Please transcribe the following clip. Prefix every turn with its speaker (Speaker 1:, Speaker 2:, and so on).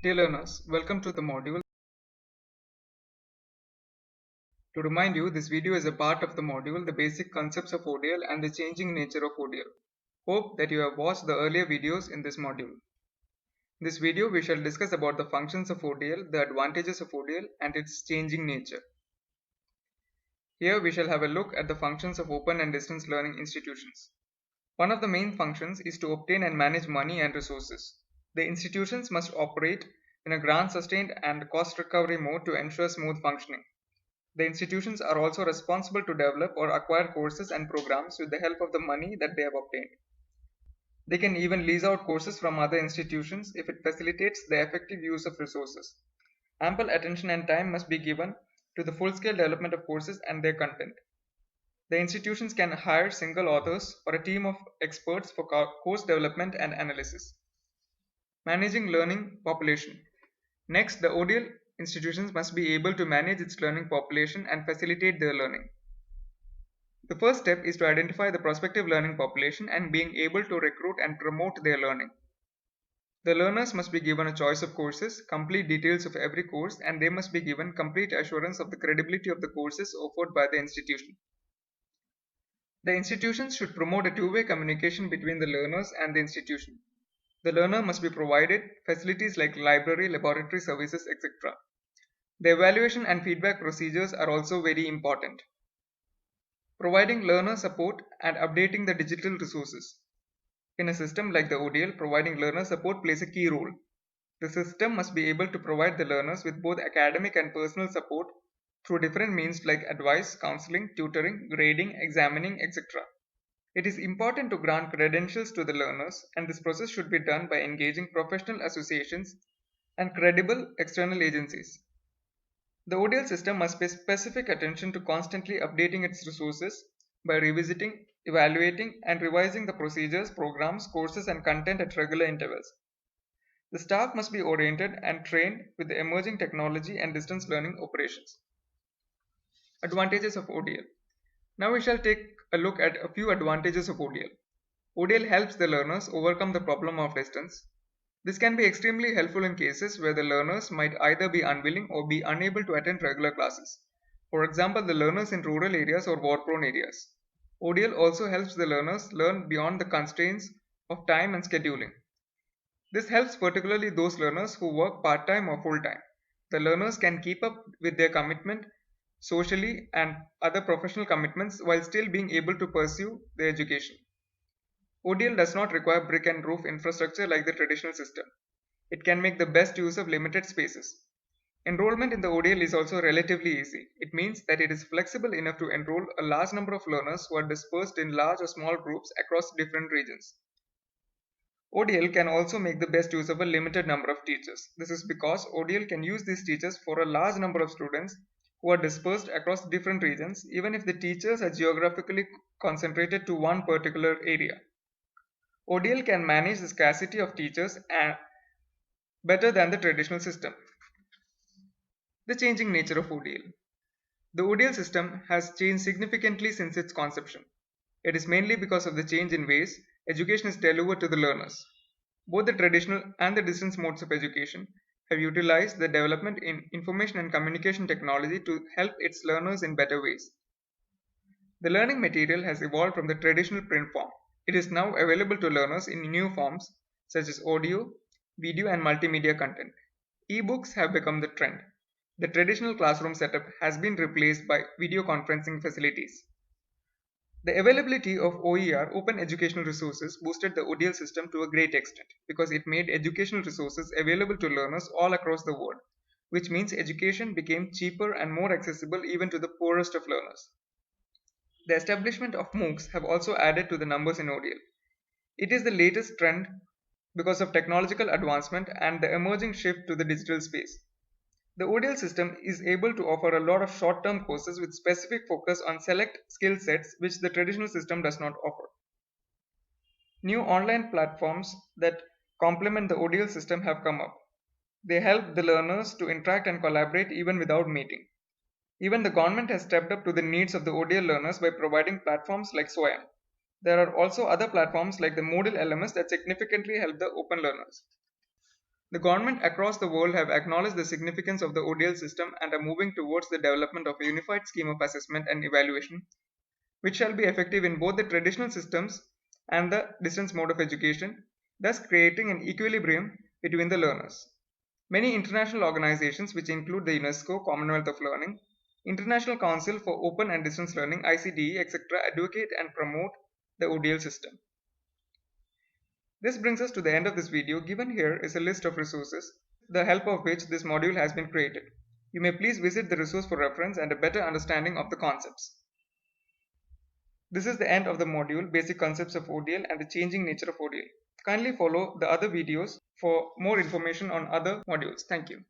Speaker 1: Dear learners, welcome to the module. To remind you, this video is a part of the module, the basic concepts of ODL and the changing nature of ODL. Hope that you have watched the earlier videos in this module. In this video, we shall discuss about the functions of ODL, the advantages of ODL and its changing nature. Here we shall have a look at the functions of open and distance learning institutions. One of the main functions is to obtain and manage money and resources. The institutions must operate in a grant-sustained and cost-recovery mode to ensure smooth functioning. The institutions are also responsible to develop or acquire courses and programs with the help of the money that they have obtained. They can even lease out courses from other institutions if it facilitates the effective use of resources. Ample attention and time must be given to the full-scale development of courses and their content. The institutions can hire single authors or a team of experts for course development and analysis. Managing learning population. Next, the ODL institutions must be able to manage its learning population and facilitate their learning. The first step is to identify the prospective learning population and being able to recruit and promote their learning. The learners must be given a choice of courses, complete details of every course, and they must be given complete assurance of the credibility of the courses offered by the institution. The institutions should promote a two-way communication between the learners and the institution. The learner must be provided facilities like library, laboratory services, etc. The evaluation and feedback procedures are also very important. Providing learner support and updating the digital resources. In a system like the ODL, providing learner support plays a key role. The system must be able to provide the learners with both academic and personal support through different means like advice, counseling, tutoring, grading, examining, etc. It is important to grant credentials to the learners, and this process should be done by engaging professional associations and credible external agencies. The ODL system must pay specific attention to constantly updating its resources by revisiting, evaluating, and revising the procedures, programs, courses, and content at regular intervals. The staff must be oriented and trained with the emerging technology and distance learning operations. Advantages of ODL. Now we shall take a look at a few advantages of ODL. ODL helps the learners overcome the problem of distance. This can be extremely helpful in cases where the learners might either be unwilling or be unable to attend regular classes. For example, the learners in rural areas or war-prone areas. ODL also helps the learners learn beyond the constraints of time and scheduling. This helps particularly those learners who work part-time or full-time. The learners can keep up with their commitment socially and other professional commitments while still being able to pursue their education. ODL does not require brick and roof infrastructure like the traditional system. It can make the best use of limited spaces. Enrollment in the ODL is also relatively easy. It means that it is flexible enough to enroll a large number of learners who are dispersed in large or small groups across different regions. ODL can also make the best use of a limited number of teachers. This is because ODL can use these teachers for a large number of students who are dispersed across different regions, even if the teachers are geographically concentrated to one particular area. ODL can manage the scarcity of teachers better than the traditional system. The changing nature of ODL. The ODL system has changed significantly since its conception. It is mainly because of the change in ways education is delivered to the learners. Both the traditional and the distance modes of education have utilized the development in information and communication technology to help its learners in better ways. The learning material has evolved from the traditional print form. It is now available to learners in new forms such as audio, video, and multimedia content. E-books have become the trend. The traditional classroom setup has been replaced by video conferencing facilities. The availability of OER, Open Educational Resources, boosted the ODL system to a great extent because it made educational resources available to learners all across the world, which means education became cheaper and more accessible even to the poorest of learners. The establishment of MOOCs have also added to the numbers in ODL. It is the latest trend because of technological advancement and the emerging shift to the digital space. The ODL system is able to offer a lot of short-term courses with specific focus on select skill sets which the traditional system does not offer. New online platforms that complement the ODL system have come up. They help the learners to interact and collaborate even without meeting. Even the government has stepped up to the needs of the ODL learners by providing platforms like SWAYAM. There are also other platforms like the Moodle LMS that significantly help the open learners. The government across the world have acknowledged the significance of the ODL system and are moving towards the development of a unified scheme of assessment and evaluation, which shall be effective in both the traditional systems and the distance mode of education, thus creating an equilibrium between the learners. Many international organizations, which include the UNESCO, Commonwealth of Learning, International Council for Open and Distance Learning, ICDE, etc., advocate and promote the ODL system. This brings us to the end of this video. Given here is a list of resources, with the help of which this module has been created. You may please visit the resource for reference and a better understanding of the concepts. This is the end of the module, Basic Concepts of ODL and the Changing Nature of ODL. Kindly follow the other videos for more information on other modules. Thank you.